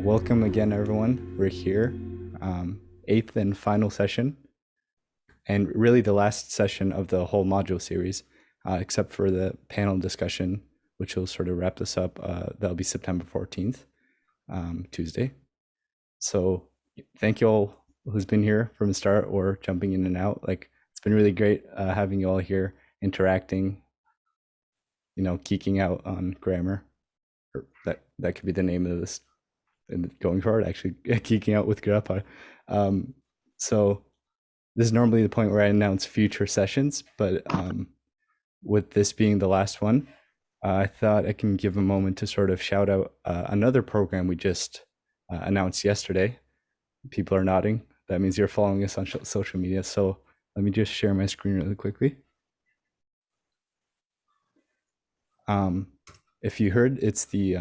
Welcome again, everyone. We're here, eighth and final session, and really the last session of the whole module series, except for the panel discussion, which will sort of wrap this up. That'll be September 14th, Tuesday. So thank you all who's been here from the start or jumping in and out. It's been really great having you all here interacting, geeking out on grammar. Or that could be the name of this. And going forward, actually geeking out with Գրաբար. So this is normally the point where I announce future sessions, but with this being the last one, I thought I can give a moment to sort of shout out another program we just announced yesterday. People are nodding. That means you're following us on social media. So let me just share my screen really quickly. If you heard, it's the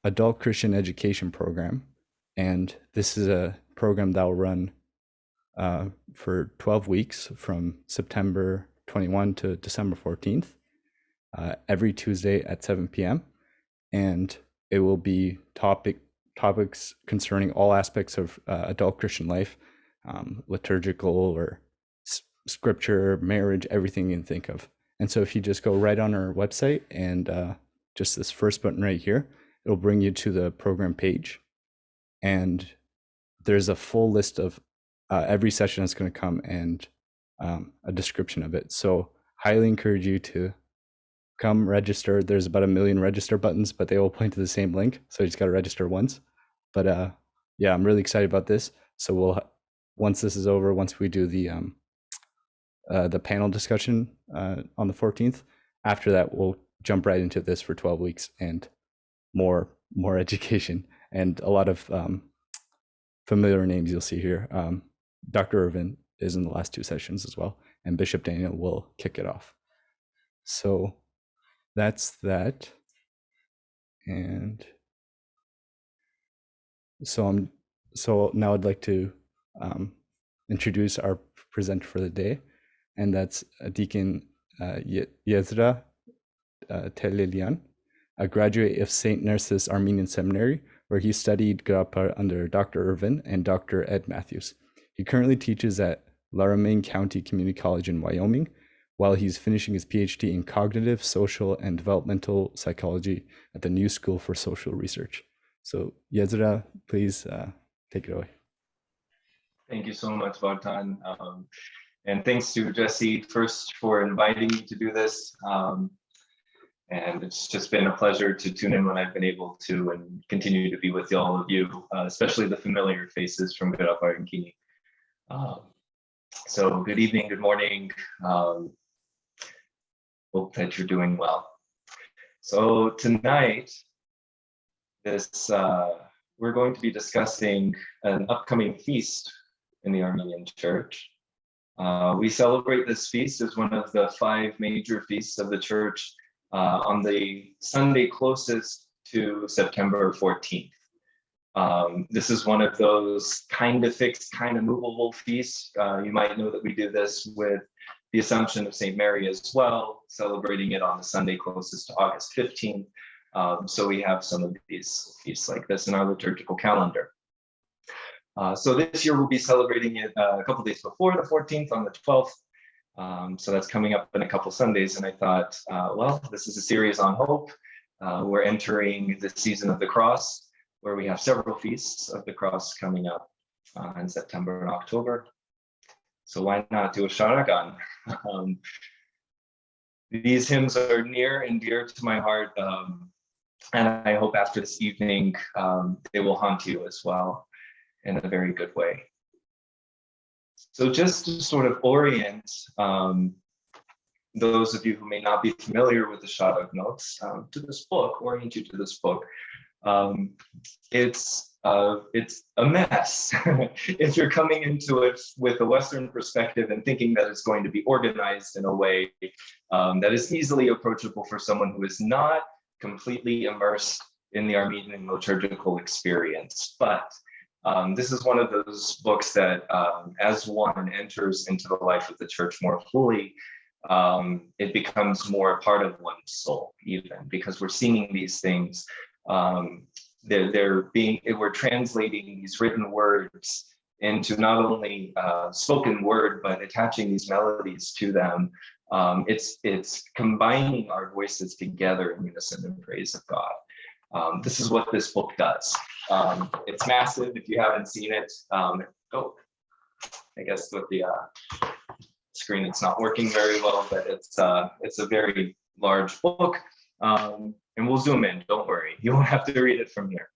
Adult Christian Education Program, and this is a program that will run for 12 weeks from September 21 to December 14th, every Tuesday at 7 p.m. And it will be topics concerning all aspects of adult Christian life, liturgical or scripture, marriage, everything you can think of. And so if you just go right on our website and just this first button right here, it'll bring you to the program page, and there's a full list of every session that's going to come and a description of it. So highly encourage you to come register. There's about 1 million register buttons, but they all point to the same link. So you just got to register once. But yeah, I'm really excited about this. So once this is over, once we do the panel discussion on the 14th, after that, we'll jump right into this for 12 weeks and more education and a lot of familiar names you'll see here. Dr. Irvin is in the last two sessions as well, and Bishop Daniel will kick it off. So that's that. And so now I'd like to introduce our presenter for the day, and that's Deacon Ezras Tellalian, a graduate of St. Narcissus Armenian Seminary, where he studied Գրաբար under Dr. Irvin and Dr. Ed Matthews. He currently teaches at Laramie County Community College in Wyoming, while he's finishing his PhD in cognitive, social, and developmental psychology at the New School for Social Research. So Ezras, please take it away. Thank you so much, Vartan. And thanks to Jesse first for inviting me to do this. And it's just been a pleasure to tune in when I've been able to and continue to be with all of you, especially the familiar faces from Գրաբար and Kini. So good evening, good morning. Hope that you're doing well. So tonight, we're going to be discussing an upcoming feast in the Armenian Church. We celebrate this feast as one of the 5 major feasts of the Church on the Sunday closest to September 14th. This is one of those kind of fixed, kind of movable feasts. You might know that we do this with the Assumption of St. Mary as well, celebrating it on the Sunday closest to August 15th. So we have some of these feasts like this in our liturgical calendar. So this year we'll be celebrating it a couple days before the 14th on the 12th. So that's coming up in a couple Sundays, and I thought, well, this is a series on hope. We're entering the season of the cross, where we have several feasts of the cross coming up in September and October. So why not do a Sharagnon? These hymns are near and dear to my heart, and I hope after this evening they will haunt you as well in a very good way. So just to sort of orient those of you who may not be familiar with the Sharagnots to this book, orient you to this book. It's a mess if you're coming into it with a Western perspective and thinking that it's going to be organized in a way that is easily approachable for someone who is not completely immersed in the Armenian liturgical experience. But this is one of those books that as one enters into the life of the Church more fully, it becomes more a part of one's soul, even because we're seeing these things we're translating these written words into not only spoken word, but attaching these melodies to them. It's combining our voices together in unison in praise of God. This is what this book does. It's massive if you haven't seen it. I guess with the screen it's not working very well, but it's a very large book. And we'll zoom in, don't worry. You won't have to read it from here.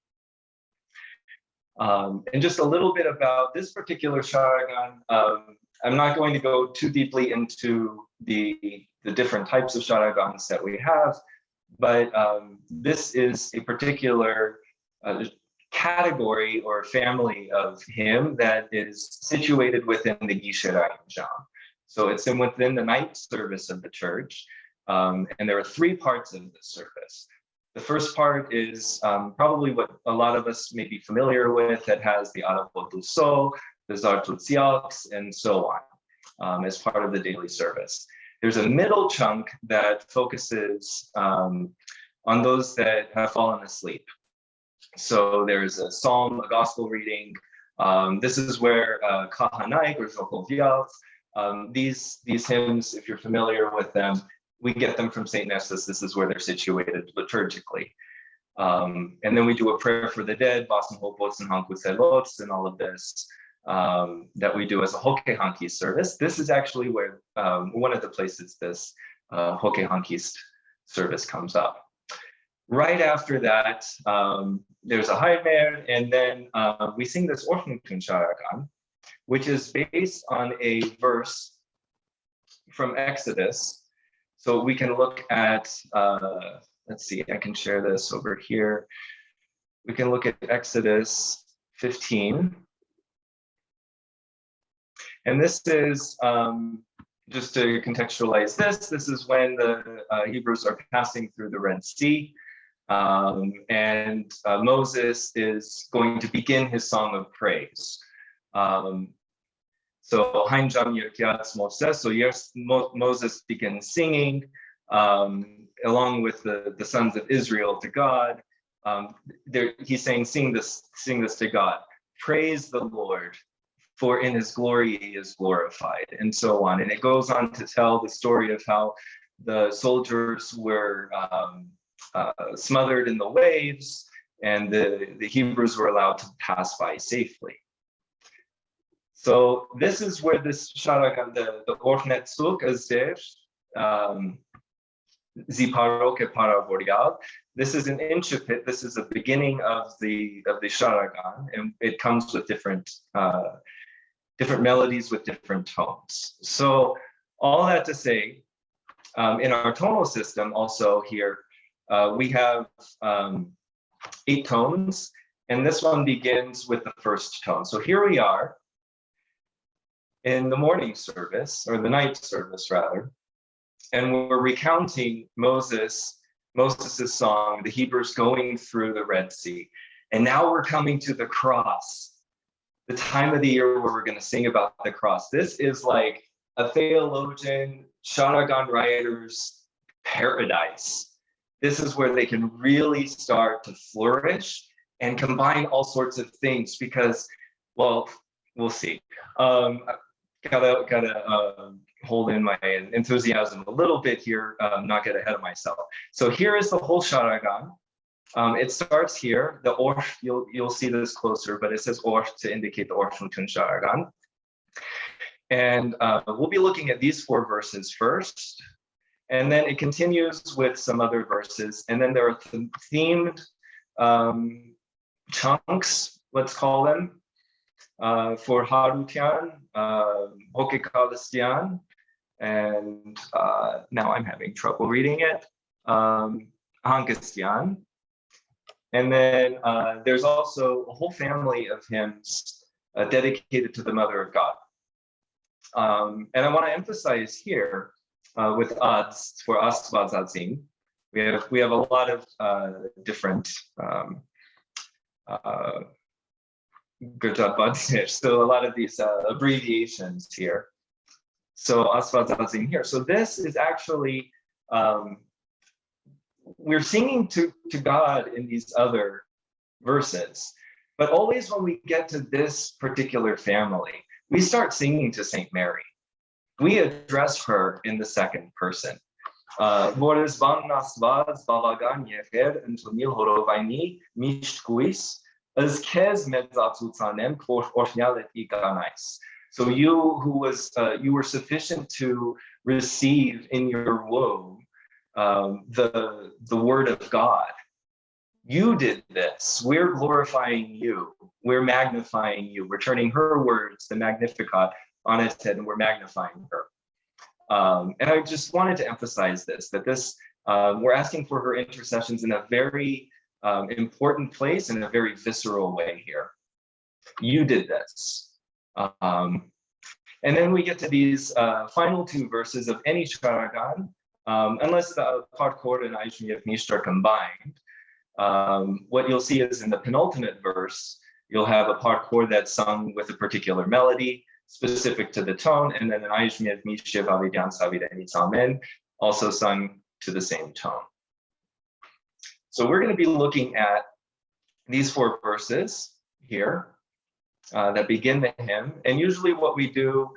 And just a little bit about this particular Sharagon. I'm not going to go too deeply into the different types of Sharagons that we have, but this is a particular category or family of hymn that is situated within the Yishirayim genre. So it's within the night service of the church. And there are three parts of this service. The first part is probably what a lot of us may be familiar with, that has the Aravo du Sol, the Zartutsiaks, and so on, as part of the daily service. There's a middle chunk that focuses on those that have fallen asleep. So there's a psalm, a gospel reading. This is where Kahanaik or Zohovials, these hymns, if you're familiar with them, we get them from St. Nessus. This is where they're situated liturgically. And then we do a prayer for the dead, Basen and Hankuselots, and all of this that we do as a Hokehankist service. This is actually where one of the places this Hokehankist service comes up. Right after that, there's a Heimer, and then we sing this Orphantun Sharagan, which is based on a verse from Exodus. So we can look at, let's see, I can share this over here. We can look at Exodus 15. And this is, just to contextualize this is when the Hebrews are passing through the Red Sea. And Moses is going to begin his song of praise. So Moses begins singing along with the sons of Israel to God. He's saying, sing this to God. Praise the Lord, for in his glory he is glorified, and so on. And it goes on to tell the story of how the soldiers were smothered in the waves, and the Hebrews were allowed to pass by safely. So this is where this Sharagan, the Orfnet Suk Azir, Ziparoke Paravorial. This is an incipit. This is the beginning of the Sharagan, and it comes with different melodies with different tones. So all that to say, in our tonal system also here, we have 8 tones, and this one begins with the first tone. So here we are in the morning service, or the night service rather, and we're recounting Moses' song, the Hebrews going through the Red Sea. And now we're coming to the cross, the time of the year where we're going to sing about the cross. This is like a theologian, Sharagan writer's paradise. This is where they can really start to flourish and combine all sorts of things because, well, we'll see. Gotta hold in my enthusiasm a little bit here, not get ahead of myself. So here is the whole Sharagan. It starts here. The Orf, you'll see this closer, but it says Orf to indicate the Orfantun Sharagan. And we'll be looking at these 4 verses first, and then it continues with some other verses, and then there are themed chunks, let's call them, for Harutian, Hokekalistian, and now I'm having trouble reading it, Hankistian. And then there's also a whole family of hymns dedicated to the Mother of God. And I want to emphasize here with odds for Asvazazim, we have a lot of different good job, bud. So a lot of these abbreviations here. So Asvazazim here. So this is actually we're singing to God in these other verses. But always when we get to this particular family, we start singing to Saint Mary. We address her in the second person. So you were sufficient to receive in your womb the word of God. You did this. We're glorifying you. We're magnifying you. We're turning her words, the Magnificat, on its head, and we're magnifying her. And I just wanted to emphasize this, that we're asking for her intercessions in a very important place, in a very visceral way here. You did this. And then we get to these final two verses of any Sharagan, unless the Parkor and Aishmiyat Nisht are combined. What you'll see is in the penultimate verse, you'll have a Parkor that's sung with a particular melody specific to the tone, and then an Aishmiyat Nisht Avidyan Savidani Amen, also sung to the same tone. So we're going to be looking at these four verses here that begin the hymn. And usually what we do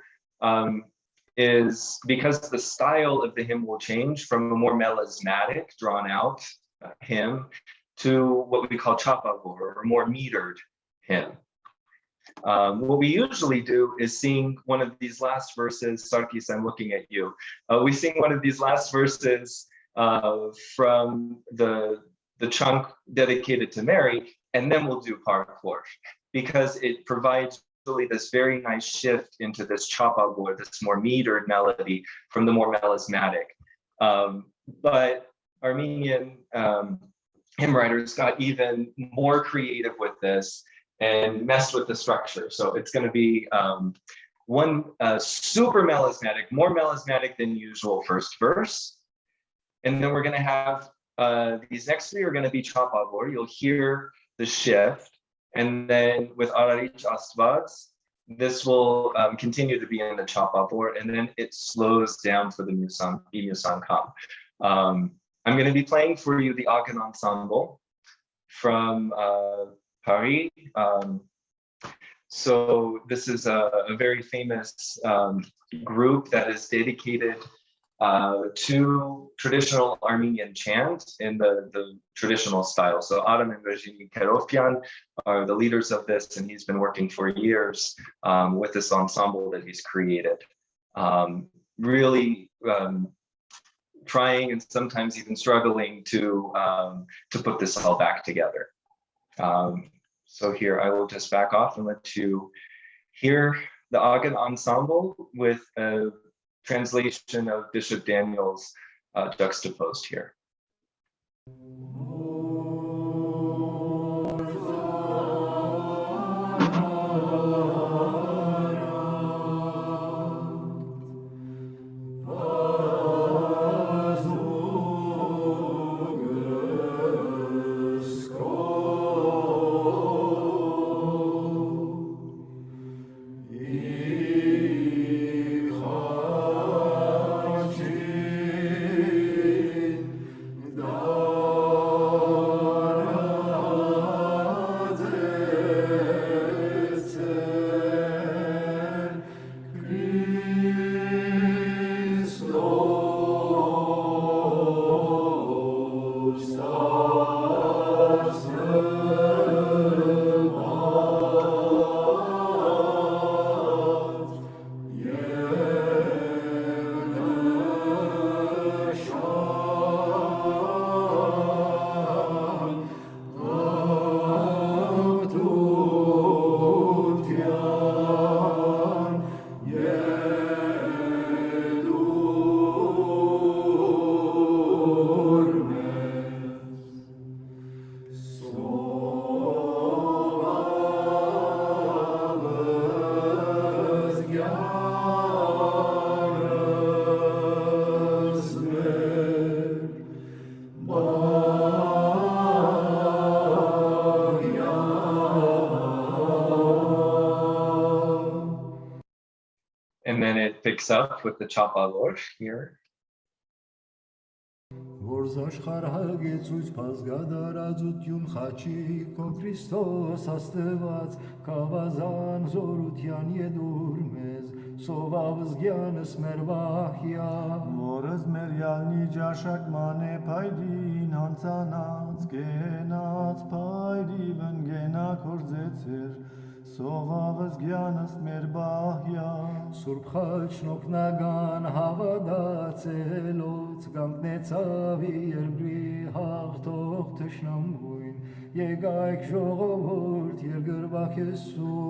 is, because the style of the hymn will change from a more melismatic, drawn out hymn to what we call chapavor, or a more metered hymn. What we usually do is sing one of these last verses. Sarkis, I'm looking at you. We sing one of these last verses from the chunk dedicated to Mary, and then we'll do Parkor, because it provides really this very nice shift into this chapavor, this more metered melody from the more melismatic. But Armenian hymn writers got even more creative with this and messed with the structure. So it's going to be one super melismatic, more melismatic than usual first verse. And then we're going to have these next three are going to be chapavor. You'll hear the shift. And then with Ararich Astvaz, this will continue to be in the chapavor, and then it slows down for the Musankam. I'm going to be playing for you the Agan Ensemble from Paris. So this is a very famous group that is dedicated to traditional Armenian chant in the traditional style. So Adam and Virginie Kerofian are the leaders of this, and he's been working for years with this ensemble that he's created. Really trying and sometimes even struggling to put this all back together. So here I will just back off and let you hear the Agan Ensemble with a translation of Bishop Daniel's juxtaposed here. And then it picks up with the chapavor here. Որս աշխարհ հագեցույց փազգադարածություն խաչի քո Քրիստոս Աստված կավազան զորության յեդուր մեզ սովավզգյանս մեր վախյա Որս մեր յալնի ջաշակ մանե փայդին հանցանած գենած փայդի վնգենա կորձեցեր սովավզգյանս մեր բահյա Սուրբ խաչն օգնական հավատացելոց կանգնեցավ երկրի հաղթող թշնամուն եկայք ժողովուրդ երկրվակ Եսու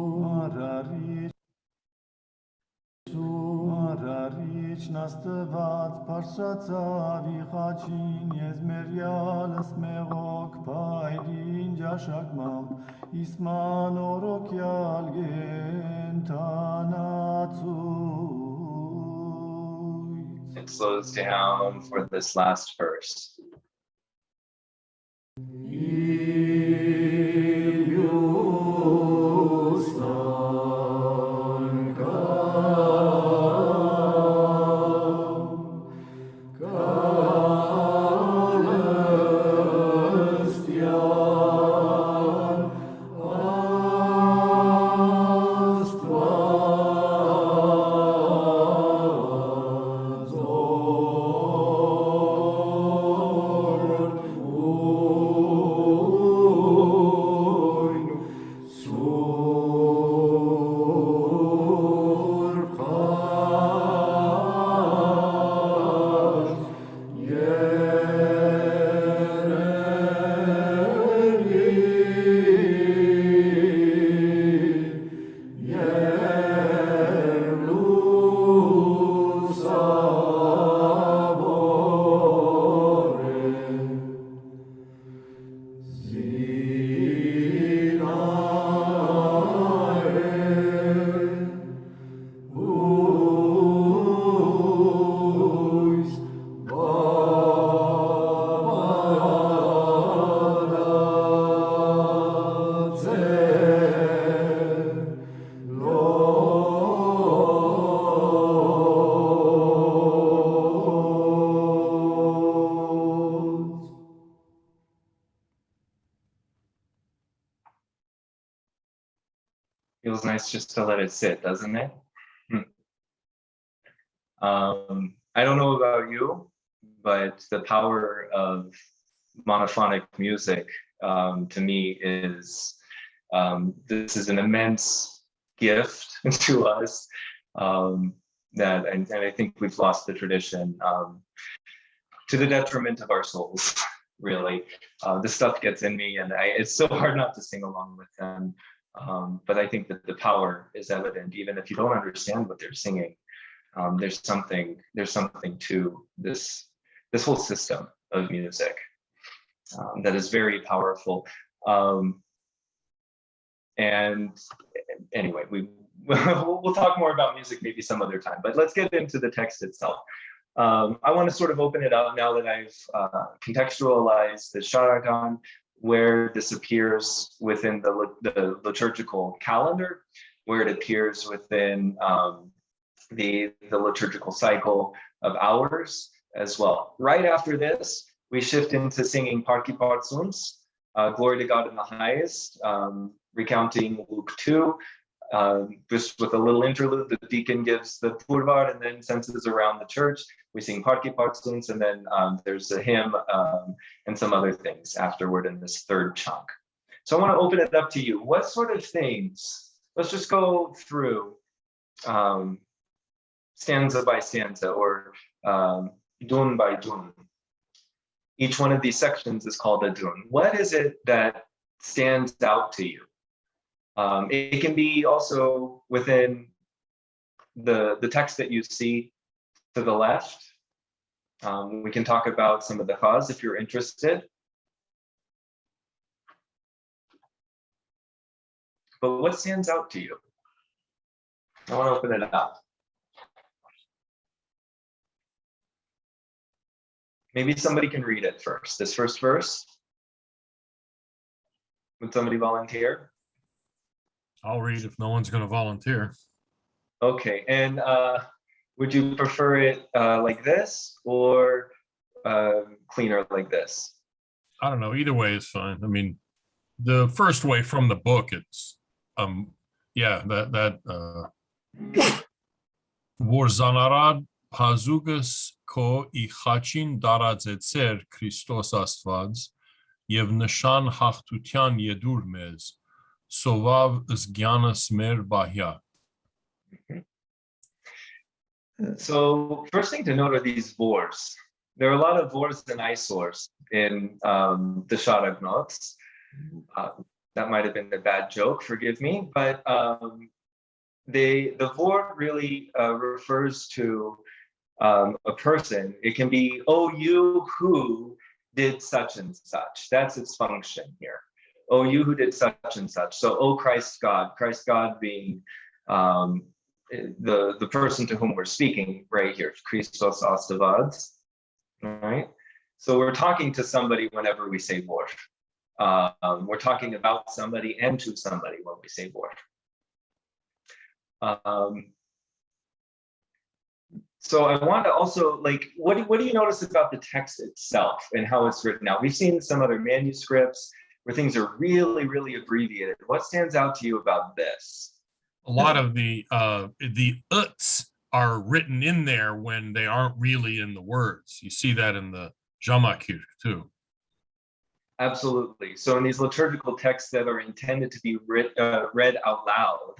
Արարիչն աստված պարշացավ իխաչին եզմերյալս մեղոք պայրին ջաշակմամբ իսման օրոքյալ գենթանացույց It slows down for this last verse. Feels nice just to let it sit, doesn't it? I don't know about you, but the power of monophonic music to me is this is an immense gift to us that and I think we've lost the tradition to the detriment of our souls, really. This stuff gets in me and it's so hard not to sing along with them. But I think that the power is evident, even if you don't understand what they're singing. There's something to this whole system of music that is very powerful. And anyway, we'll talk more about music maybe some other time. But let's get into the text itself. I want to sort of open it up now that I've contextualized the Sharagnon, where this appears within the liturgical calendar, where it appears within the liturgical cycle of hours as well. Right after this, we shift into singing Parki Partsuns, Glory to God in the highest, recounting Luke 2, just with a little interlude. The deacon gives the Purvar and then censes around the church. We sing Parki Partsuns, and then there's a hymn and some other things afterward in this third chunk. So I want to open it up to you. What sort of things, let's just go through stanza by stanza or dun by dun. Each one of these sections is called a dun. What is it that stands out to you? It can be also within the text that you see to the left. We can talk about some of the chaz if you're interested. But what stands out to you? I want to open it up. Maybe somebody can read it first. This first verse. Would somebody volunteer? I'll read if no one's going to volunteer. Okay, and would you prefer it like this or cleaner like this? I don't know. Either way is fine. I mean, the first way from the book, it's Vorzanarad Pazugas ko ichachin daradzetser Christos Astvaz yev nishan hachtutyan yedur mez sovav zgyanas mer bahya. So first thing to note are these vors. There are a lot of vors and isors in the Sharagnots. That might have been a bad joke, forgive me, but the vor really refers to a person. It can be, oh, you who did such and such. That's its function here. Oh, you who did such and such. So, oh, Christ God being the person to whom we're speaking right here, Christos Astavads, right? So we're talking to somebody whenever we say vor. We're talking about somebody and to somebody when we say vor. So I want to also, like, what do you notice about the text itself and how it's written out? We've seen some other manuscripts where things are really, really abbreviated. What stands out to you about this? A lot of the uts are written in there when they aren't really in the words. You see that in the Jamakir too. Absolutely. So in these liturgical texts that are intended to be read out loud,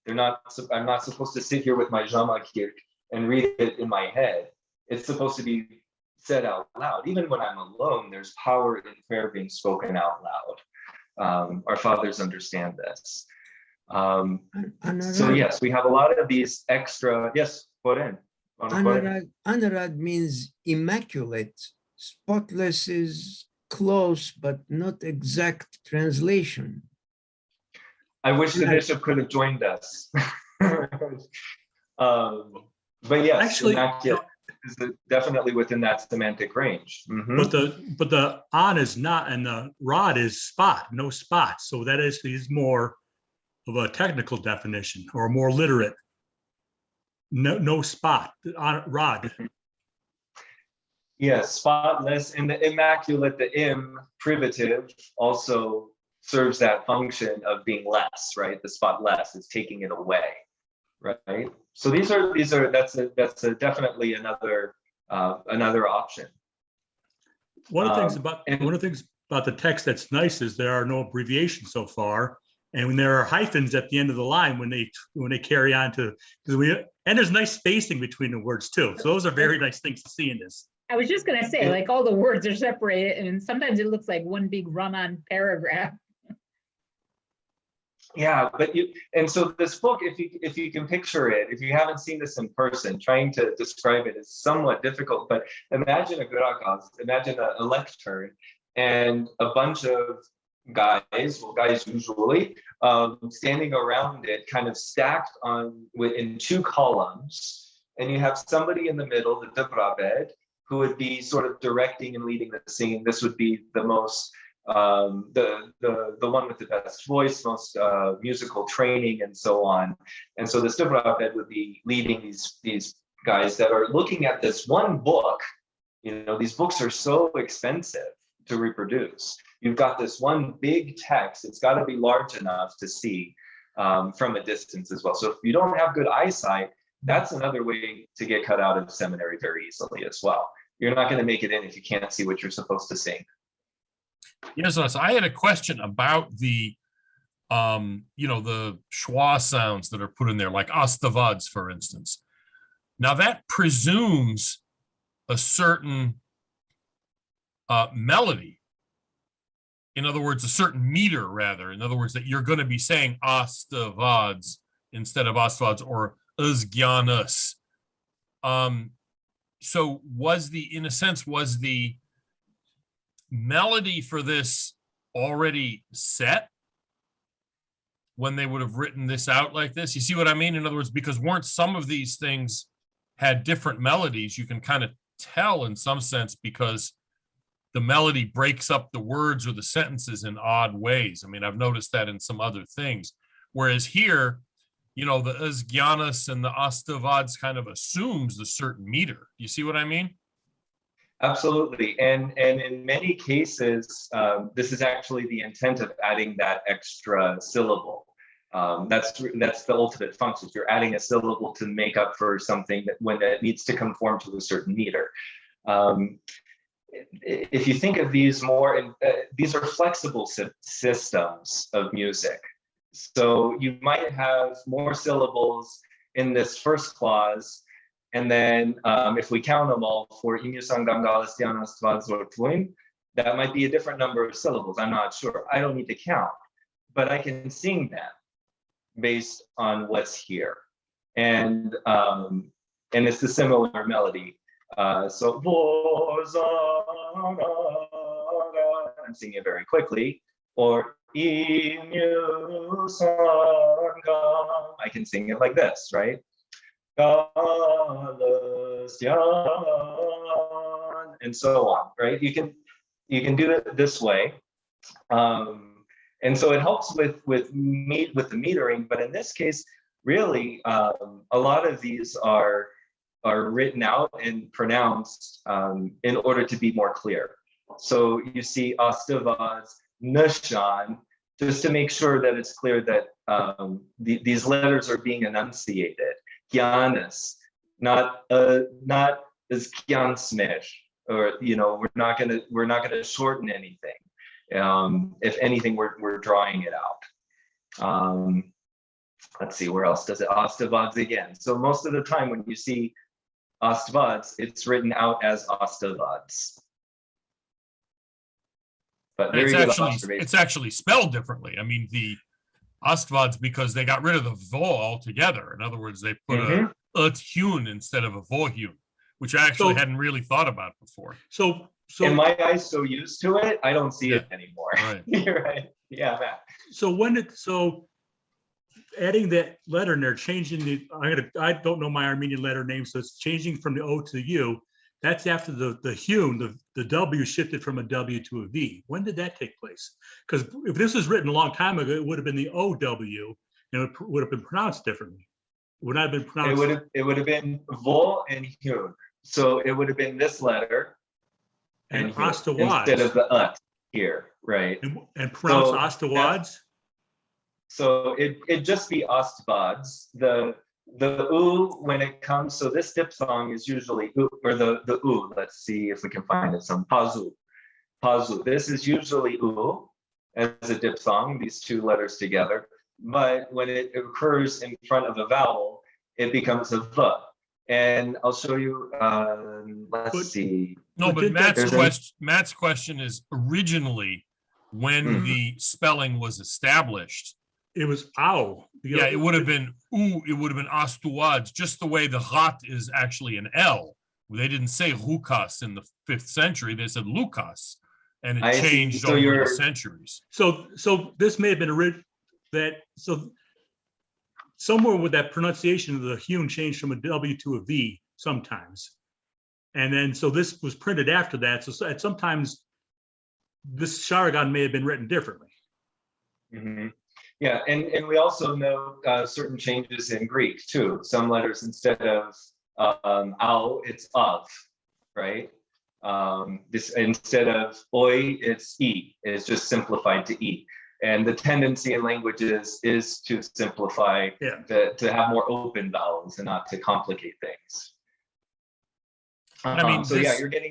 I'm not supposed to sit here with my Jamakir and read it in my head. It's supposed to be said out loud. Even when I'm alone, there's power in prayer being spoken out loud. Our fathers understand this. So yes, we have a lot of these extra, yes, Boren. Anurag means immaculate. Spotless is close, but not exact translation. I wish the bishop could have joined us. But yes, actually, immaculate is definitely within that semantic range. Mm-hmm. But the on is not, and the rod is spot, no spot. So that is more of a technical definition or more literate. No spot on rod. Yes, spotless, and the immaculate, the im privative, also serves that function of being less, right? The spotless is taking it away, right? So these are that's definitely another option. One of the things about the text that's nice is there are no abbreviations so far, and when there are hyphens at the end of the line when they carry on to, and there's nice spacing between the words too. So those are very nice things to see in this. I was just going to say, like, all the words are separated, and sometimes it looks like one big run-on paragraph. Yeah, and so this book, if you can picture it, if you haven't seen this in person, trying to describe it is somewhat difficult. But imagine a gurakas, imagine a lectern, and a bunch of guys usually, standing around it, kind of stacked in two columns, and you have somebody in the middle, the Zohrab, who would be sort of directing and leading the singing. This would be the most, the one with the best voice, most musical training, and so on. And so the Zohrab would be leading these guys that are looking at this one book. You know, these books are so expensive to reproduce. You've got this one big text. It's got to be large enough to see from a distance as well. So if you don't have good eyesight, that's another way to get cut out of seminary very easily as well. You're not going to make it in if you can't see what you're supposed to sing. Yes, I had a question about the, the schwa sounds that are put in there, like astavads, for instance. Now that presumes a certain melody. In other words, a certain meter, rather. In other words, that you're going to be saying astavads instead of astavads or uzgyanas. So was the melody for this already set when they would have written this out like this? You see what I mean? In other words, because weren't some of these things had different melodies, you can kind of tell in some sense because the melody breaks up the words or the sentences in odd ways. I mean, I've noticed that in some other things. Whereas here, the uzgyanas and the astavads kind of assumes a certain meter. You see what I mean? Absolutely, and in many cases, this is actually the intent of adding that extra syllable. That's the ultimate function. You're adding a syllable to make up for something that when it needs to conform to a certain meter. If you think of these more, these are flexible systems of music. So you might have more syllables in this first clause, and then if we count them all for that might be a different number of syllables. I'm not sure. I don't need to count, but I can sing them based on what's here. And it's a similar melody. So I'm singing it very quickly. Or I can sing it like this, right? And so on, right? You can do it this way, and so it helps with the metering. But in this case, really, a lot of these are written out and pronounced in order to be more clear. So you see Astavads, Nishan, just to make sure that it's clear that these letters are being enunciated. Gyanis, not as Gyansmesh, or we're not gonna shorten anything. If anything, we're drawing it out. Let's see, where else does it? Astavads again. So most of the time when you see Astavads, it's written out as Astavads. But it's actually spelled differently. I mean, the Astvads, because they got rid of the vo altogether. In other words, they put a tune instead of a vohun, which I actually hadn't really thought about before. So in my eyes, so used to it, I don't see it anymore. Right. You're right. Yeah, Matt. So adding that letter in there, changing I don't know my Armenian letter name, so it's changing from the O to the U. That's after the hewn, the W shifted from a W to a V. When did that take place? Because if this was written a long time ago, it would have been the OW, and it would have been pronounced differently. It would not have been pronounced. It would have been Vol and Hewn. So it would have been this letter and Astawads instead of the ut here, right? And pronounced Astawads. So it'd just be Astvads. The U, when it comes, so this diphthong is usually U, or the U. Let's see if we can find it. Some pazu. This is usually U as a diphthong, these two letters together. But when it occurs in front of a vowel, it becomes a V. And I'll show you, let's see. No, but Matt's question is originally when the spelling was established. It was ow. Yeah, it would have been oo, it would have been astuwads, just the way the rat is actually an L. They didn't say Lukas in the 5th century, they said Lukas, and it changed over the centuries. So this may have been so somewhere with that pronunciation of the hewn changed from a W to a V sometimes. And then so this was printed after that. So sometimes this Sharagon may have been written differently. Mm-hmm. Yeah, and we also know certain changes in Greek too. Some letters, instead of ao, it's of, right? This instead of oi, it's e. It's just simplified to e. And the tendency in languages is to simplify, to have more open vowels and not to complicate things. I mean,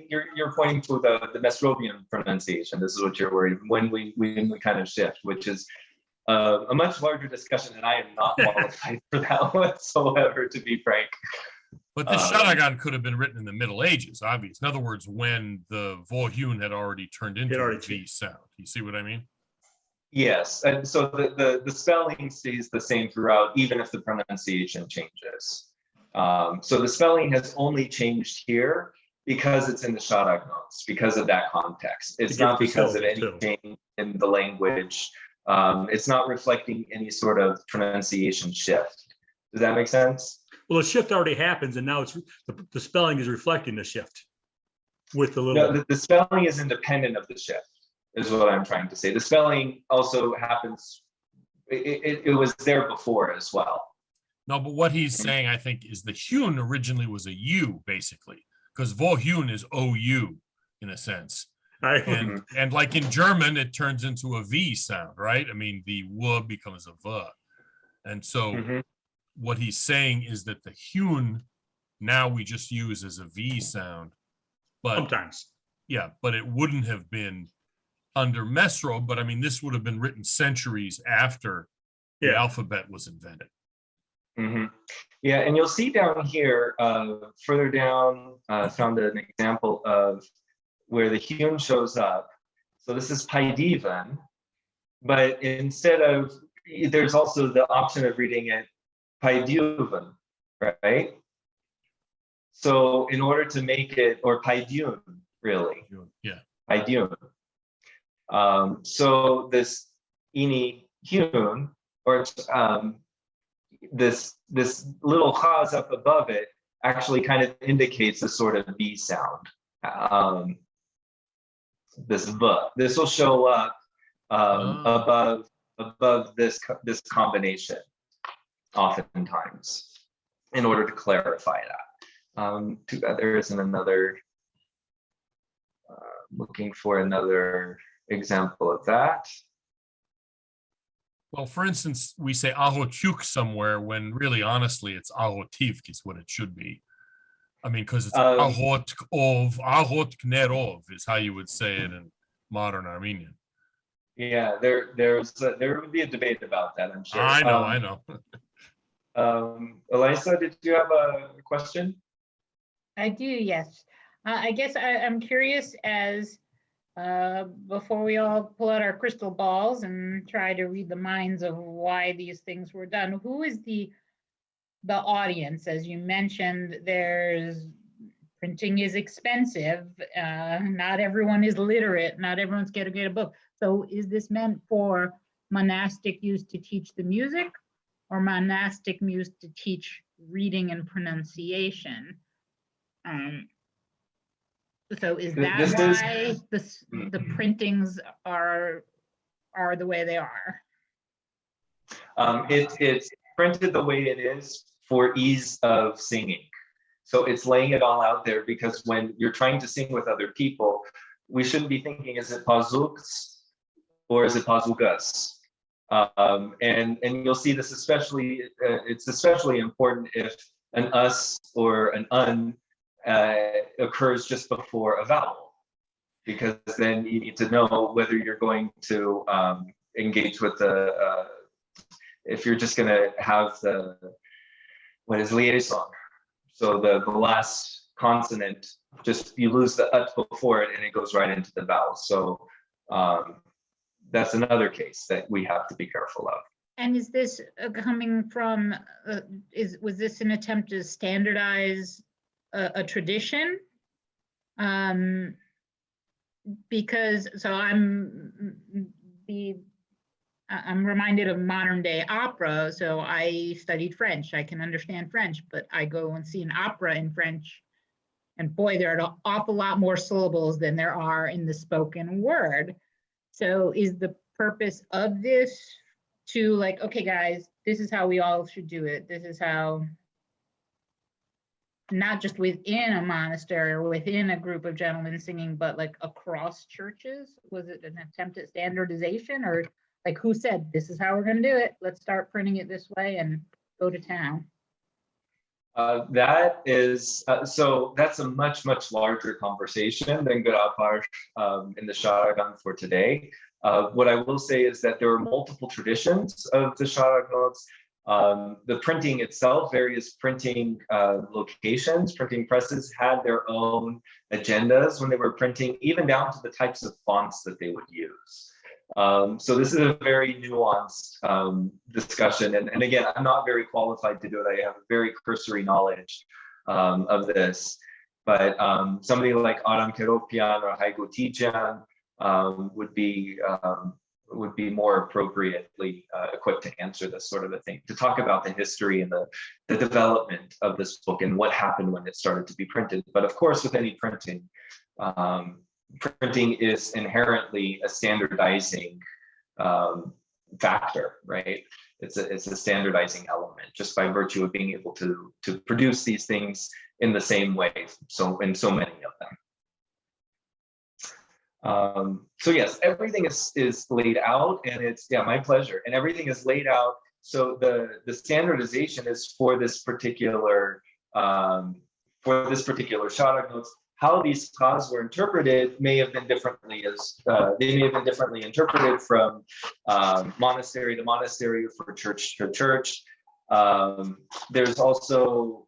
you're pointing to the Mesrovian pronunciation. This is what you're worried when we kind of shift, which is a much larger discussion, and I am not qualified for that whatsoever, to be frank. But the Sharagon could have been written in the Middle Ages, obvious. In other words, when the vohun had already turned into a V sound. You see what I mean? Yes, and so the spelling stays the same throughout, even if the pronunciation changes. So the spelling has only changed here because it's in the Sharagnots, because of that context. It's not because of anything in the language. It's not reflecting any sort of pronunciation shift. Does that make sense? Well, the shift already happens, and now it's the spelling is reflecting the shift with the little. No, the spelling is independent of the shift, is what I'm trying to say. The spelling also happens. It was there before as well. No, but what he's saying, I think, is the hewn originally was a U, basically, because Wohun is OU in a sense. I, And like in German, it turns into a V sound, right? I mean, the W becomes a V. And so what he's saying is that the Hun now we just use as a V sound. But sometimes. yeah, but it wouldn't have been under Mesro. But I mean, this would have been written centuries after the alphabet was invented. Yeah, and you'll see down here, further down, found an example of where the Hun shows up. So this is Paidivan, but instead of, there's also the option of reading it Paidyuvan, right? So in order to make it, or Paidyun, really. Yeah. Paidyun. So this Ini Hun, or this little chaz up above it actually kind of indicates a sort of B sound. This will show up above this combination oftentimes in order to clarify that. Too bad there isn't another, looking for another example of that. Well, for instance, we say Ahotyuk somewhere when really, honestly, it's Ahotivk is what it should be. I mean, because it's Ahot Ahot Knerov is how you would say it in modern Armenian. Yeah, there would be a debate about that, I'm sure. I know. Elisa, did you have a question? I do, yes. I guess I'm curious as before we all pull out our crystal balls and try to read the minds of why these things were done. Who is the audience? As you mentioned, printing is expensive. Not everyone is literate. Not everyone's going to get a book. So is this meant for monastic use to teach the music, or monastic use to teach reading and pronunciation? So is that why the printings are the way they are? It's printed the way it is for ease of singing. So it's laying it all out there, because when you're trying to sing with other people, we shouldn't be thinking, is it pazuks or is it pazugas? And you'll see this especially, it's especially important if an us or an un occurs just before a vowel, because then you need to know whether you're going to engage with if you're just going to have what is liaison. So the last consonant, just you lose the ut before it and it goes right into the vowel. So that's another case that we have to be careful of. And is this coming from, was this an attempt to standardize a tradition? Because, so I'm reminded of modern day opera. So I studied French. I can understand French, but I go and see an opera in French, and boy, there are an awful lot more syllables than there are in the spoken word. So is the purpose of this to, like, okay, guys, this is how we all should do it. This is how, not just within a monastery or within a group of gentlemen singing, but like across churches? Was it an attempt at standardization, or like who said, this is how we're going to do it? Let's start printing it this way and go to town. That is, so that's a much, much larger conversation than Գրաբար in the Sharagnots for today. What I will say is that there are multiple traditions of the Sharagnots. The printing itself, various printing locations, printing presses had their own agendas when they were printing, even down to the types of fonts that they would use. So this is a very nuanced discussion. And again, I'm not very qualified to do it. I have very cursory knowledge of this. But somebody like Aram Keropian or Haigo Tijan would be more appropriately equipped to answer this sort of a thing, to talk about the history and the development of this book and what happened when it started to be printed. But of course, with any printing, printing is inherently a standardizing factor, right? It's a standardizing element just by virtue of being able to produce these things in the same way. So in so many of them. So yes, everything is laid out, and it's my pleasure. And everything is laid out. So the standardization is for this particular Sharagnots. How these phrases were interpreted may have been differently interpreted from monastery to monastery or from church to church. There's also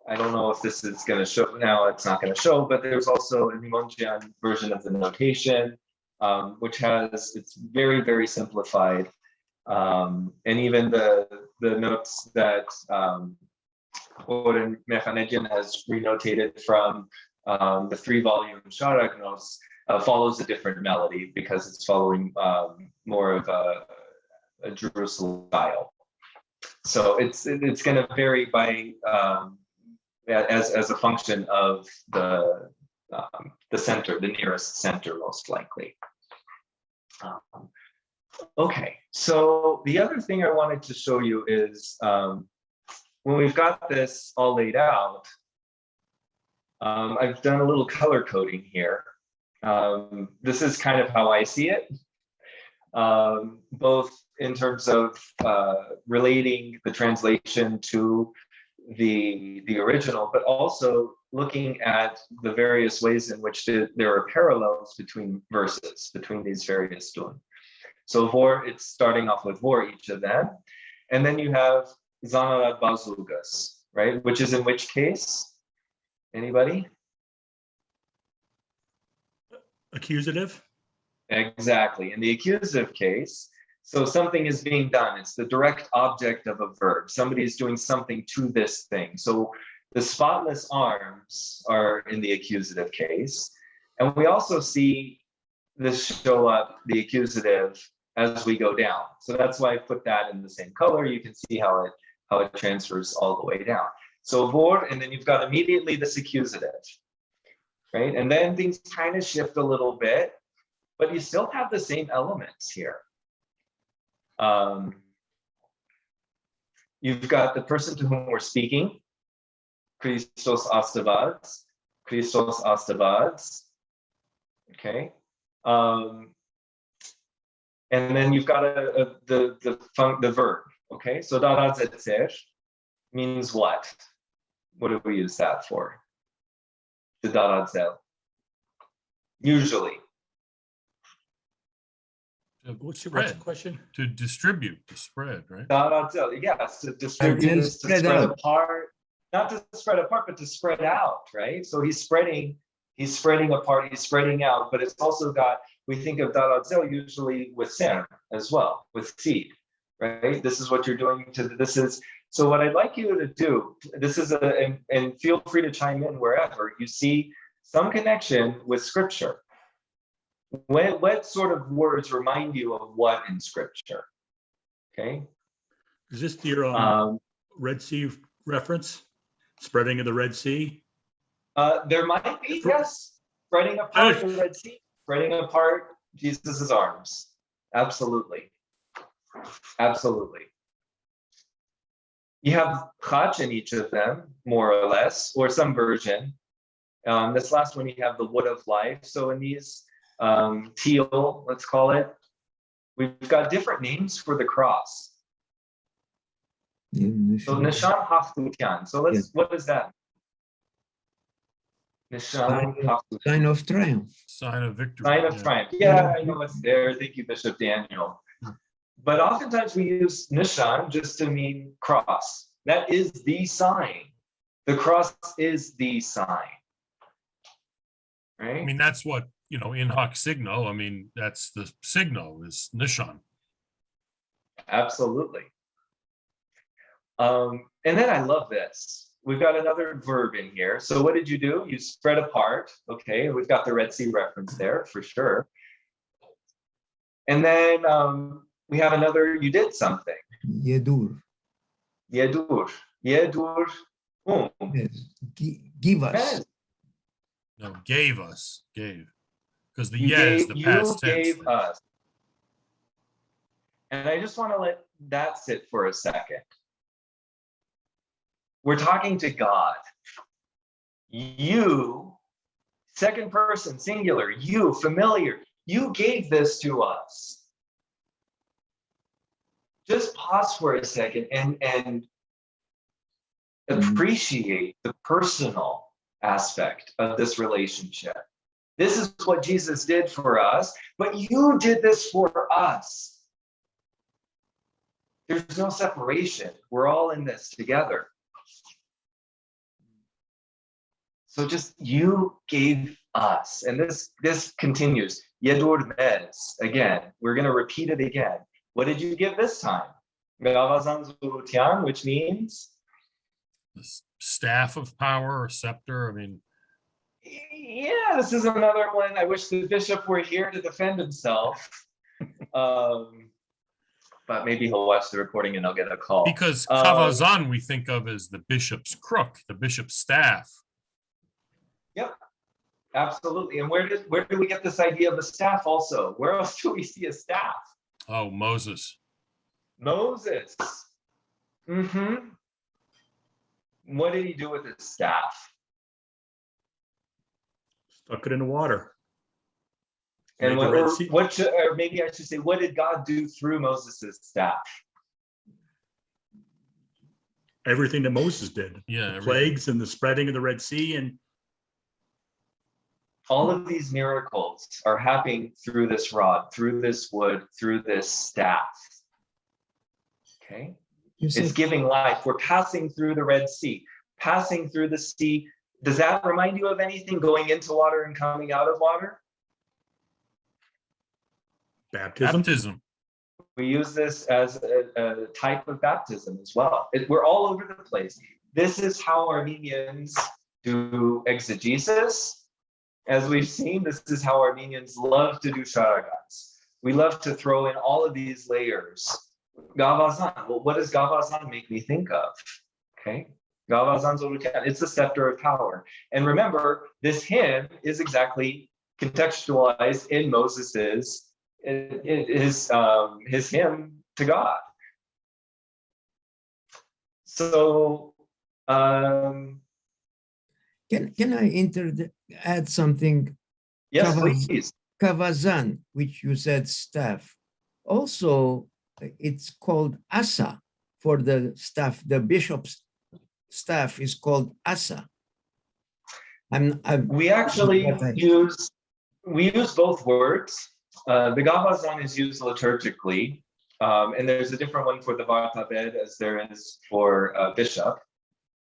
I don't know if this is going to show now. It's not going to show, but there's also a Nimonjian version of the notation, which it's very, very simplified, and even the notes that Oren Mechanedian has renotated from the 3-volume Sharagnots follows a different melody because it's following more of a Jerusalem style. So it's going to vary by as a function of the center, the nearest center, most likely. Okay, so the other thing I wanted to show you is when we've got this all laid out, I've done a little color coding here. This is kind of how I see it, both in terms of relating the translation to the original, but also looking at the various ways in which there are parallels between verses, between these various tune. So vor, it's starting off with vor, each of them. And then you have Zanarat Bazugas, right? Which is in which case? Anybody? Accusative? Exactly. In the accusative case, so something is being done. It's the direct object of a verb. Somebody is doing something to this thing. So the spotless arms are in the accusative case. And we also see this show up, the accusative, as we go down. So that's why I put that in the same color. You can see how it transfers all the way down. So vor, and then you've got immediately this accusative, right? And then things kind of shift a little bit, but you still have the same elements here. You've got the person to whom we're speaking, Christos Astavads, okay? And then you've got the verb, okay? So daraz etzer means what? What do we use that for? The daradzel. Usually. What's the question? To distribute, to spread, right? Daradzel, yes, to distribute is to spread apart. Not to spread apart, but to spread out, right? So he's spreading apart, he's spreading out, but it's also got, we think of daradzel usually with ser as well, with seed, right? This is what you're doing so what I'd like you to do, and feel free to chime in wherever you see some connection with scripture. What sort of words remind you of what in scripture? Okay. Is this your Red Sea reference? Spreading of the Red Sea? There might be, yes. Spreading apart the Red Sea, spreading apart Jesus's arms. Absolutely. Absolutely. You have chach in each of them, more or less, or some version. This last one, you have the wood of life. So in these teal, let's call it, we've got different names for the cross. So Nishan Haftutian. So what does that mean? Nishan Sign of triumph. Sign of victory. Sign of triumph. Yeah, I know it's there. Thank you, Bishop Daniel. But oftentimes we use Nishan just to mean cross. That is the sign. The cross is the sign. Right? I mean, that's what, in hoc signo, I mean, that's the signal is Nishan. Absolutely. And then I love this. We've got another verb in here. So what did you do? You spread apart. Okay, we've got the Red Sea reference there for sure. And then we have another, you did something. Yedur. Yedur. Yedur. Whom? Yes. Give us. Yes. No, gave us, gave. Because the You is the past tense. gave us. And I just want to let that sit for a second. We're talking to God. You, second person, singular, you, familiar, you gave this to us. Just pause for a second and appreciate the personal aspect of this relationship. This is what Jesus did for us, but you did this for us. There's no separation. We're all in this together. So just you gave us, and this continues. Yedur mes, again, we're going to repeat it again. What did you give this time? Which means? The staff of power or scepter, I mean. Yeah, this is another one. I wish the bishop were here to defend himself. But maybe he'll watch the recording and I'll get a call. Because kavazan we think of as the bishop's crook, the bishop's staff. Yep, absolutely. And where do we get this idea of a staff also? Where else do we see a staff? Oh, Moses. Moses. What did he do with his staff? Stuck it in the water. And or maybe I should say, what did God do through Moses' staff? Everything that Moses did. Yeah. The plagues and the spreading of the Red Sea, and all of these miracles are happening through this rod, through this wood, through this staff. Okay? It's giving life. We're passing through the Red Sea, passing through the sea. Does that remind you of anything, going into water and coming out of water? baptism. We use this as a type of baptism as well. We're all over the place. This is how Armenians do exegesis. As we've seen, this is how Armenians love to do Sharagnots. We love to throw in all of these layers. Gavazan, well, what does Gavazan make me think of? Okay, Gavazan Zorukan, it's a scepter of power. And remember, this hymn is exactly contextualized in Moses's his hymn to God. So can I add something? Yes, please. Kavazan, which you said staff. Also, it's called asa for the staff. The bishop's staff is called asa. We actually use both words. The Gavazan is used liturgically, and there's a different one for the Vartabed as there is for bishop.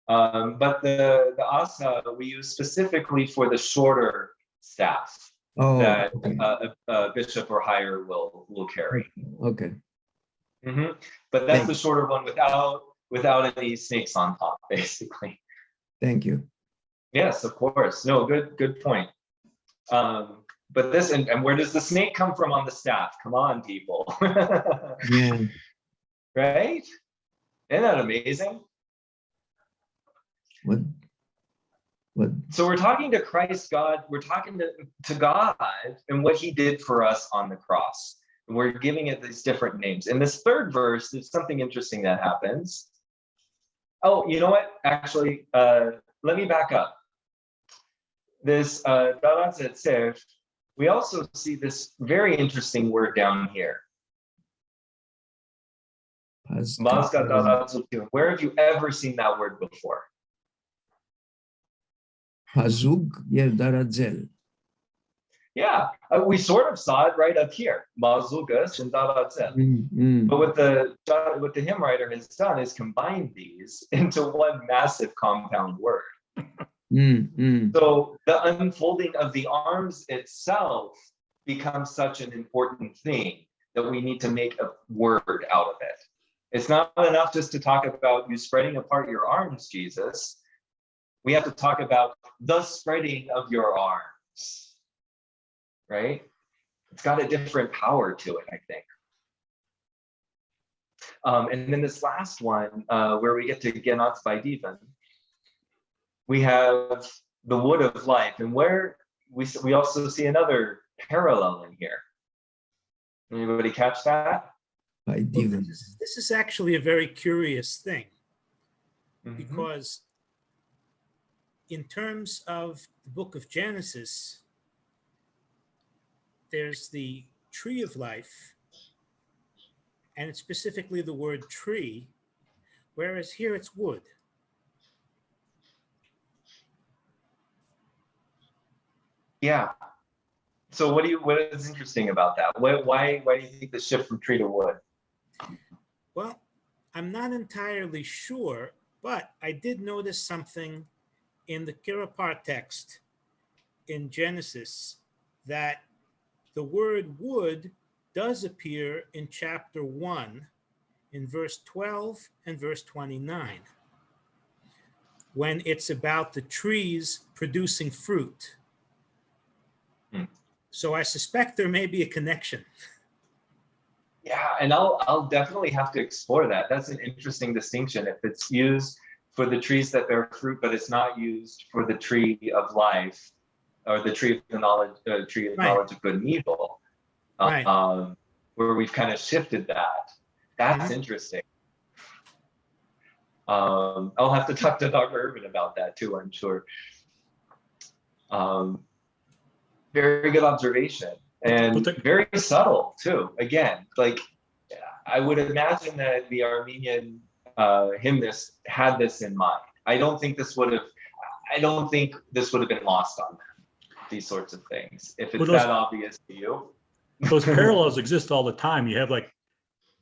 But the asa we use specifically for the shorter staff that a bishop or higher will carry. Okay. Mm-hmm. But that's the shorter one without any snakes on top, basically. Thank you. Yes, of course. No, good point. But this and where does the snake come from on the staff? Come on, people. Yeah. Right? Isn't that amazing? What? So we're talking to Christ God, we're talking to God and what he did for us on the cross. And we're giving it these different names. In this third verse, there's something interesting that happens. Oh, you know what? Actually, let me back up. This we also see this very interesting word down here. Where have you ever seen that word before? Hazug Yerdaradzel. Yeah, we sort of saw it right up here. Mazugas and Daradzel. But what the hymn writer has done is combine these into one massive compound word. So the unfolding of the arms itself becomes such an important thing that we need to make a word out of it. It's not enough just to talk about you spreading apart your arms, Jesus. We have to talk about the spreading of your arms, right? It's got a different power to it, I think. And then this last one, where we get to Genats by Divan, we have the wood of life, and where we also see another parallel in here. Anybody catch that? by Well, divine. this is actually a very curious thing, Mhm. because in terms of the book of Genesis, there's the tree of life, and it's specifically the word tree, whereas here it's wood. Yeah. So what is interesting about that? Why do you think the shift from tree to wood? Well, I'm not entirely sure, but I did notice something in the Գրաբար text in Genesis, that the word wood does appear in chapter 1 in verse 12 and verse 29, when it's about the trees producing fruit. So I suspect there may be a connection. Yeah, and I'll definitely have to explore that. That's an interesting distinction. If it's used for the trees that bear fruit, but it's not used for the tree of life, or the tree of the knowledge, tree of Right. knowledge of good and evil, Right. where we've kind of shifted that. That's interesting. I'll have to talk to Dr. Urban about that too, I'm sure. Very good observation, and very subtle too. Again, like I would imagine that the Armenian hymnist had this in mind. I don't think this would have been lost on them, these sorts of things, if it's that obvious to you. Those parallels exist all the time. You have like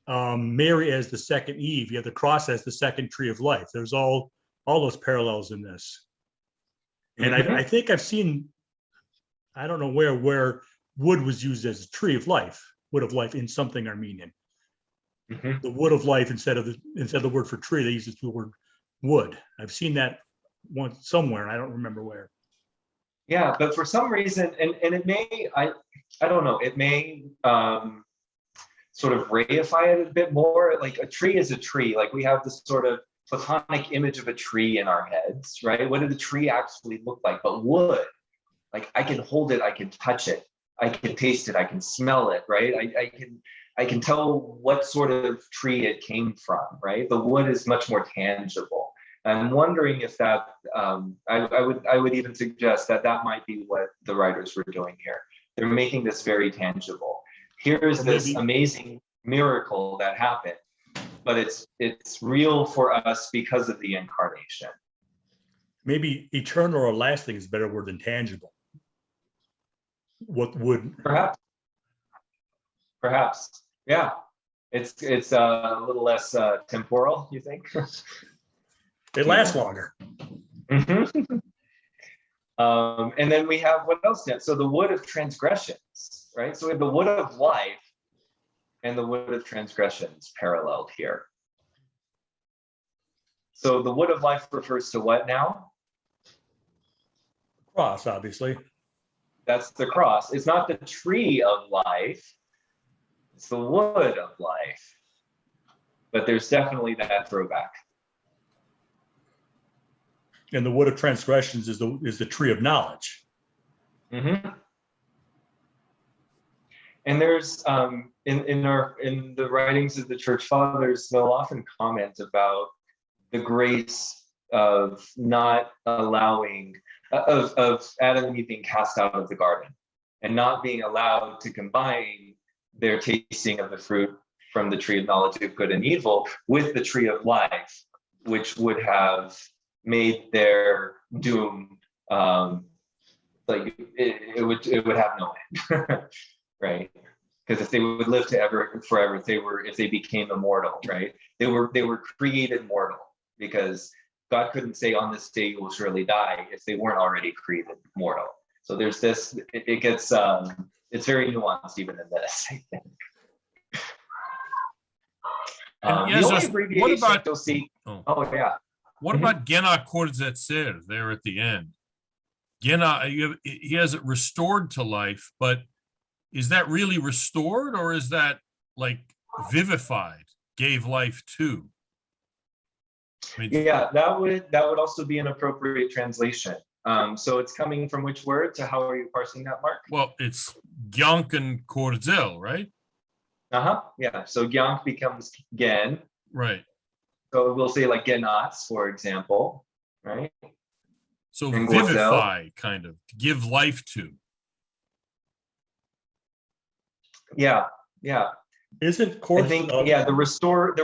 Mary as the second Eve. You have the cross as the second tree of life. There's all those parallels in this. And I think I've seen, I don't know where wood was used as a tree of life, wood of life in something Armenian. The wood of life instead of the word for tree, they use the word wood. I've seen that once somewhere, and I don't remember where. Yeah, but for some reason, and it may, I don't know, it may sort of reify it a bit more. Like a tree is a tree. Like we have this sort of platonic image of a tree in our heads, right? What did the tree actually look like? But wood, like I can hold it, I can touch it, I can taste it, I can smell it, right? I can tell what sort of tree it came from, right? The wood is much more tangible. I'm wondering if that, I would even suggest that might be what the writers were doing here. They're making this very tangible. Here's this amazing miracle that happened, but it's real for us because of the incarnation. Maybe eternal or lasting is a better word than tangible. What would? Perhaps, yeah. It's a little less temporal, you think? It lasts longer. And then we have what else now? So the wood of transgressions, right? So we have the wood of life and the wood of transgressions paralleled here. So the wood of life refers to what now? Cross, obviously. That's the cross. It's not the tree of life. It's the wood of life. But there's definitely that throwback. And the wood of transgressions is the tree of knowledge. And there's in the writings of the church fathers, they'll often comment about the grace of not allowing of Adam and Eve being cast out of the garden and not being allowed to combine their tasting of the fruit from the tree of knowledge of good and evil with the tree of life, which would have made their doom like it would have no end. Right? Because if they would live forever, if they became immortal, right? They were created mortal, because God couldn't say on this day you will surely die if they weren't already created mortal. So there's this, it gets it's very nuanced even in this, I think. The only abbreviation you'll see. Oh yeah. What about Gena Korzetser there at the end? Gena, he has it restored to life, but is that really restored, or is that like vivified, gave life to? I mean, yeah, that would also be an appropriate translation. So it's coming from which word? So how are you parsing that, Mark? Well, it's Gyankan Korzel, right? Yeah. So Gyank becomes Gen. Right. So we'll say like Genots, for example, right? So And Gorzel. vivify, kind of, to give life to. Yeah. Yeah. Isn't I course? think, yeah, the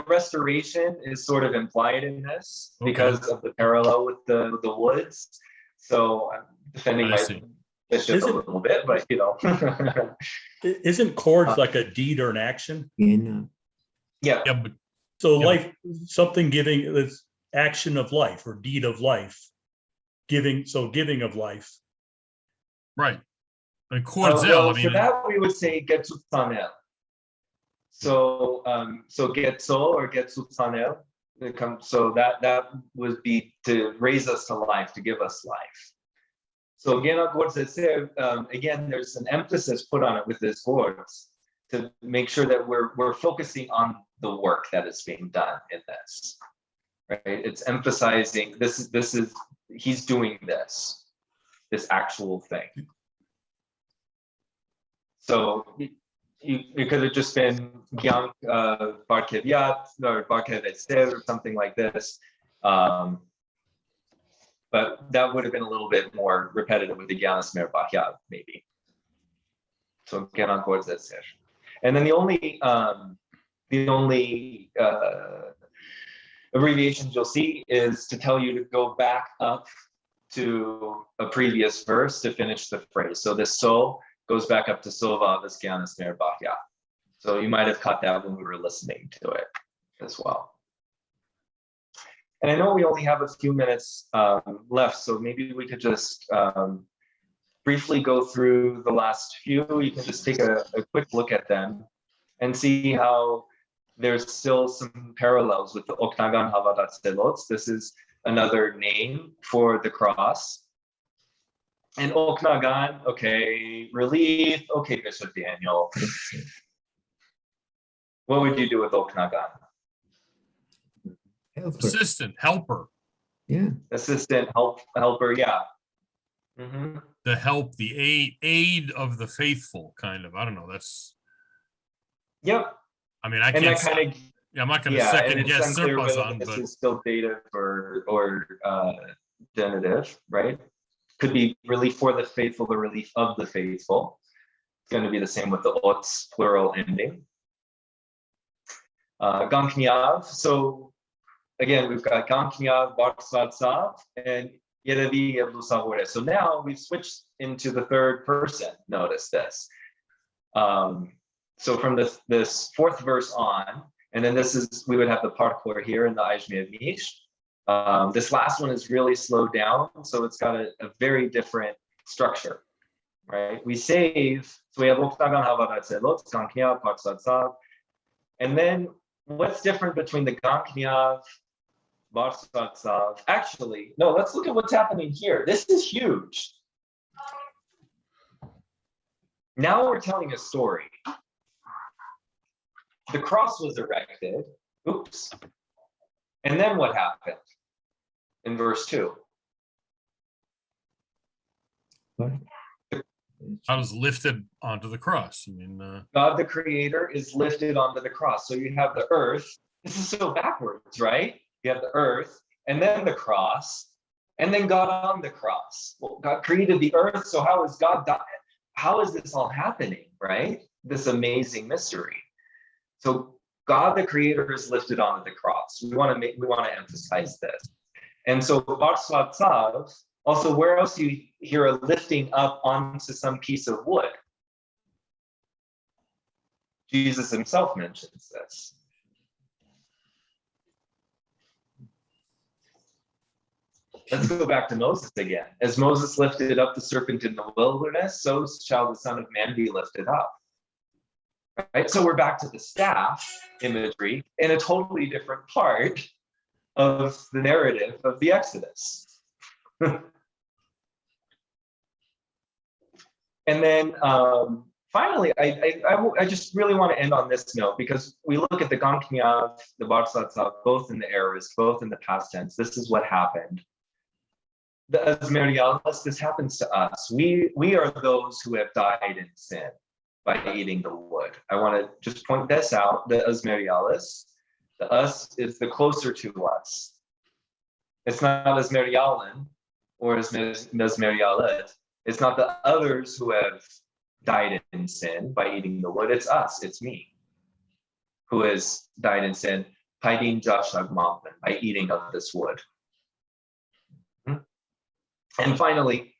restoration is sort of implied in this because of the parallel with the woods. So I'm defending I my see. bishop a little bit, but you know. Isn't chords like a deed or an action? Yeah. Yeah. Yeah, but So Yeah. life, something giving, this action of life or deed of life, giving. So giving of life. right. And Corzel, Well, I for mean, that we would say Getzutsanel. So Getzo or Getzutsanel. So that would be to raise us to life, to give us life. So again, again, there's an emphasis put on it with these words to make sure that we're focusing on the work that is being done in this. Right? It's emphasizing this is he's doing this actual thing. So it could have just been Gyank Barkevyat or Barkevetser or something like this. But that would have been a little bit more repetitive with the Gyanismer Bahyat, maybe. So Gyanan Gorzetser. And then the only abbreviations you'll see is to tell you to go back up to a previous verse to finish the phrase. So this so goes back up to Sova Gyanismer Bahyat. So you might have caught that when we were listening to it as well. And I know we only have a few minutes left, so maybe we could just briefly go through the last few. You can just take a quick look at them and see how there's still some parallels with the Oknagan Havadat Selots. This is another name for the cross. And Oknagan, okay, relief, okay, Bishop Daniel. What would you do with Oknagan? Helper. assistant, helper, Yeah. Assistant, helper, yeah. Mm-hmm. the help, the aid of the faithful, kind of. I don't know. That's. Yep. I mean, I And can't. that kind of, Yeah, I'm not going to yeah, and second it's guess unclear whether Sirpazan, this but is still dative or genitive, right? Could be relief for the faithful, the relief of the faithful. It's going to be the same with the ots plural ending. Gankniav. So again, we've got Gankniav, Barsvatsav, and Yerevi Yevlusavore. So now we've switched into the third person. Notice this. So from this fourth verse on, and then we would have the parkour here in the Ajmer Nish. This last one is really slowed down, so it's got a very different structure, right? We save, so we have Oktagan Havadat Selot, Gankniav, Barsvatsav, and then what's different between the Gankniav, Barsvatsav? Actually, no, let's look at what's happening here. This is huge. Now we're telling a story. The cross was erected. Oops. And then what happened in verse 2? I was lifted onto the cross. I mean, God the Creator is lifted onto the cross. So you have the earth. This is so backwards, right? You have the earth, and then the cross, and then God on the cross. Well, God created the earth, so how is God dying? How is this all happening, right? This amazing mystery. So God the Creator is lifted onto the cross. We want to emphasize this. And so Barsvatsav, also where else do you hear a lifting up onto some piece of wood? Jesus himself mentions this. Let's go back to Moses again. As Moses lifted up the serpent in the wilderness, so shall the Son of Man be lifted up. Right? So we're back to the staff imagery in a totally different part of the narrative of the Exodus. And then finally, I just really want to end on this note, because we look at the Gankniav, the Barsvatsav, both in the aorist, both in the past tense. This is what happened. The Asmerialis, this happens to us. We are those who have died in sin. by eating the wood. I want to just point this out, the asmerialis. The us is the closer to us. It's not asmerialen or asmerialet. It's not the others who have died in sin by eating the wood. It's us, it's me, who has died in sin, hiding Sharagnots, by eating of this wood. And finally,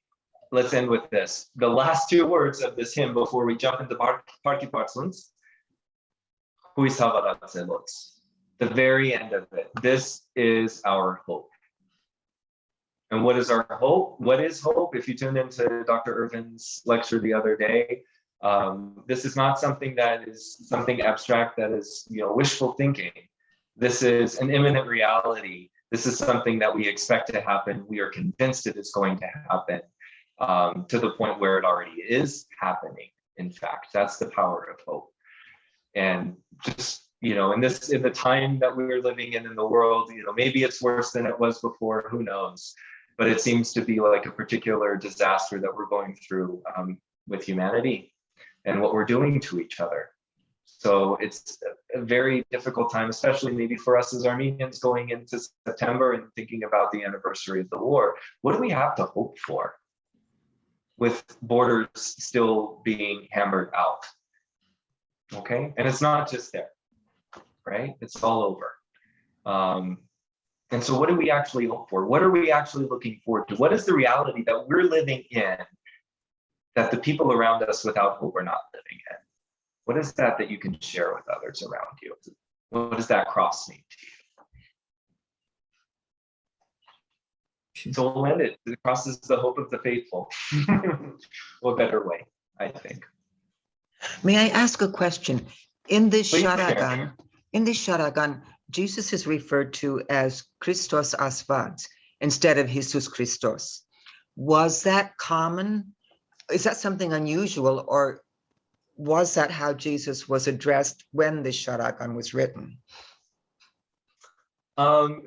let's end with this. The last two words of this hymn before we jump into Party Partsons. Huis havadat zelots. The very end of it. This is our hope. And what is our hope? What is hope? If you tuned into Dr. Irvin's lecture the other day, this is not something that is something abstract that is, wishful thinking. This is an imminent reality. This is something that we expect to happen. We are convinced it is going to happen, to the point where it already is happening. In fact, that's the power of hope. And just, in the time that we're living in the world, maybe it's worse than it was before, who knows? But it seems to be like a particular disaster that we're going through with humanity and what we're doing to each other. So it's a very difficult time, especially maybe for us as Armenians going into September and thinking about the anniversary of the war. What do we have to hope for with borders still being hammered out? Okay, and it's not just there, right? It's all over. And so what do we actually hope for? What are we actually looking forward to? What is the reality that we're living in that the people around us without hope are not living in? What is that you can share with others around you? What does that cross mean to you? So we'll end it. The cross is the hope of the faithful. What better way, I think. May I ask a question? In this Sharagan, Jesus is referred to as Christos Asvads instead of Jesus Christos. Was that common? Is that something unusual, or was that how Jesus was addressed when the Sharagan was written? To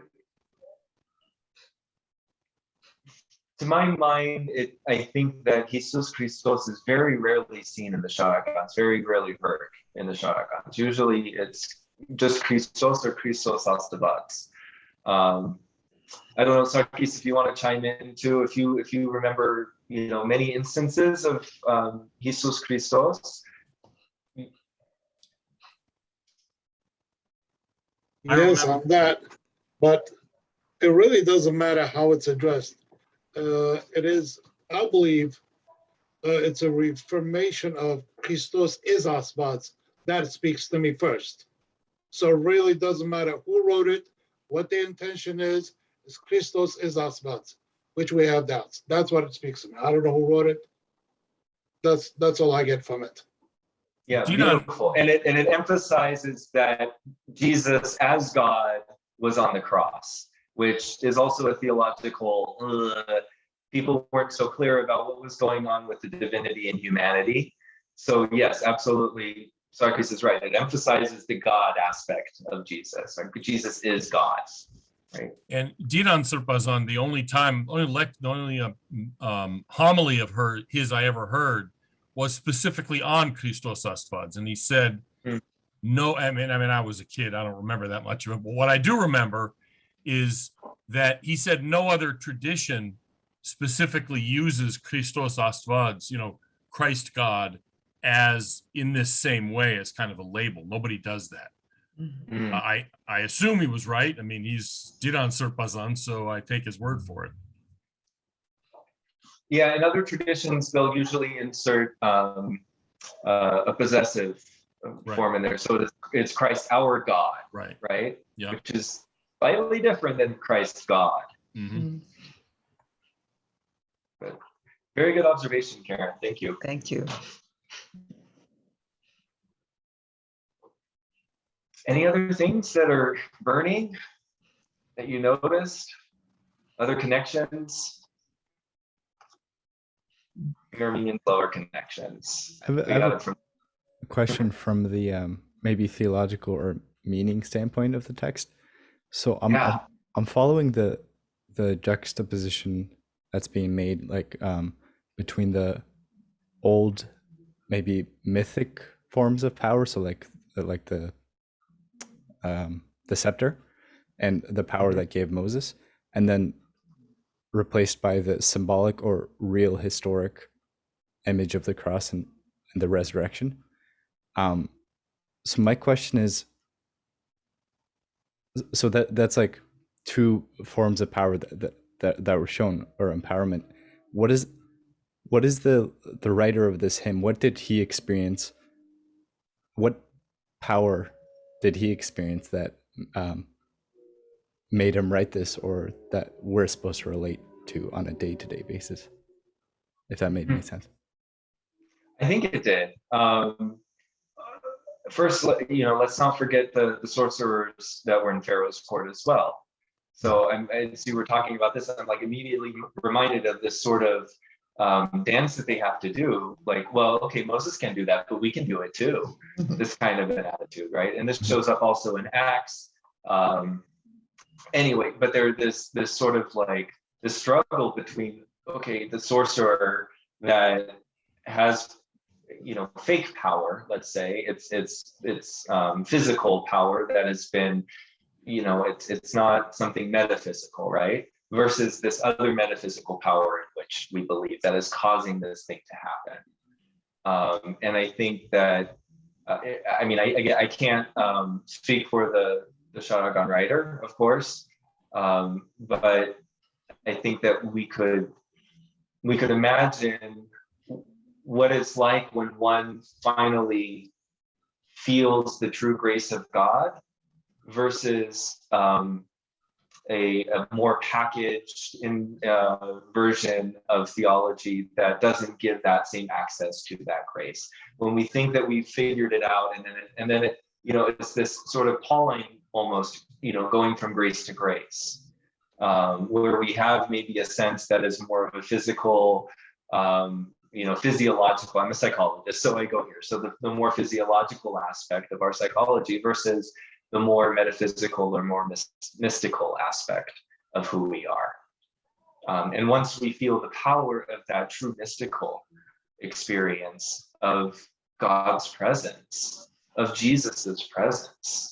my mind, I think that Jesus Christos is very rarely seen in the Sharagnots, very rarely heard in the Sharagnots. Usually it's just Christos or Christos Astabats. I don't know, Sarkis, if you want to chime in too, if you remember, many instances of Jesus Christos. Yes, on that, but it really doesn't matter how it's addressed. It is, I believe, it's a reformation of Christos is Asbats. That speaks to me first. So it really doesn't matter who wrote it, what the intention is Christos is Asbats, which we have doubts. That's what it speaks to me. I don't know who wrote it. That's all I get from it. Yeah, beautiful. And it emphasizes that Jesus as God was on the cross, which is also a theological, people weren't so clear about what was going on with the divinity and humanity. So yes, absolutely, Sarkis is right. It emphasizes the God aspect of Jesus. Like, Jesus is God, right? And Dinan Sirpazan, the only homily of his I ever heard was specifically on Christos Asvads, and he said, no, I mean, I was a kid, I don't remember that much of it, but what I do remember is that he said no other tradition specifically uses Christos Asvads, Christ God, as in this same way as kind of a label. Nobody does that. Mm-hmm. I assume he was right. I mean, he's Dinan Sirpazan, so I take his word for it. Yeah, in other traditions, they'll usually insert a possessive form in there. So it's Christ our God, right? Yeah. Which is slightly different than Christ God. Mm-hmm. But very good observation, Karen. Thank you. Thank you. Any other things that are burning that you noticed? Other connections? Armenian lower connections. I have a question from the maybe theological or meaning standpoint of the text. So I'm following the juxtaposition that's being made, like between the old maybe mythic forms of power, so like the scepter and the power that gave Moses, and then replaced by the symbolic or real historic image of the cross and the resurrection. So my question is, so that's like two forms of power that were shown, or empowerment. What is the writer of this hymn? What did he experience? What power did he experience that made him write this, or that we're supposed to relate to on a day-to-day basis? If that made any sense. I think it did. First, let's not forget the sorcerers that were in Pharaoh's court as well. So as you were talking about this, I'm like immediately reminded of this sort of dance that they have to do. Like, well, okay, Moses can do that, but we can do it too. This kind of an attitude, right? And this shows up also in Acts. Anyway, but there's this sort of like the struggle between, okay, the sorcerer that has fake power, let's say, it's physical power that has been, it's not something metaphysical, right? Versus this other metaphysical power in which we believe that is causing this thing to happen. And I think that, I can't speak for the Sharagnon writer, of course, but I think that we could imagine what it's like when one finally feels the true grace of God versus a more packaged version of theology that doesn't give that same access to that grace. When we think that we've figured it out, and then it's this sort of Pauline almost, going from grace to grace, where we have maybe a sense that is more of a physical, physiological. I'm a psychologist, so I go here. So the more physiological aspect of our psychology versus the more metaphysical or more mystical aspect of who we are. And once we feel the power of that true mystical experience of God's presence, of Jesus's presence,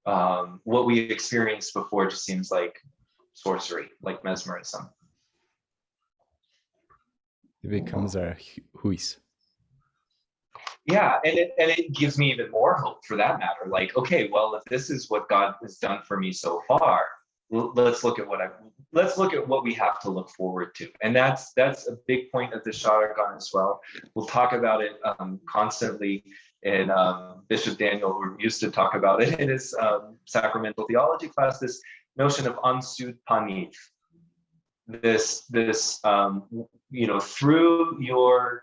what we experienced before just seems like sorcery, like mesmerism. It becomes a huis. Yeah, and it gives me even more hope for that matter. Like, okay, well, if this is what God has done for me so far, let's look at what we have to look forward to. And that's a big point of the Sharagnon as well. We'll talk about it constantly in Bishop Daniel, who used to talk about it in his sacramental theology class, this notion of ansud panith. This through your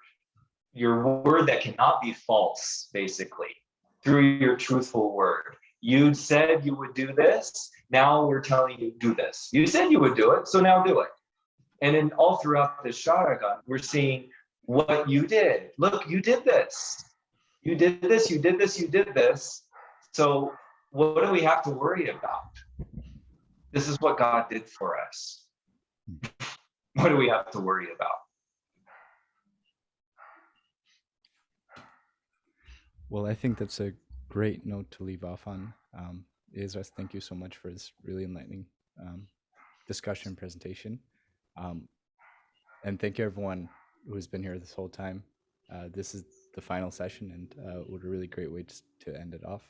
word that cannot be false, basically, through your truthful word. You said you would do this, now we're telling you do this. You said you would do it, so now do it. And then all throughout the Sharagnon, we're seeing what you did. Look, you did this. You did this, you did this, you did this. So what do we have to worry about? This is what God did for us. What do we have to worry about? Well, I think that's a great note to leave off on. Ezras, thank you so much for this really enlightening discussion and presentation. And thank you everyone who has been here this whole time. This is the final session, and what a really great way to end it off.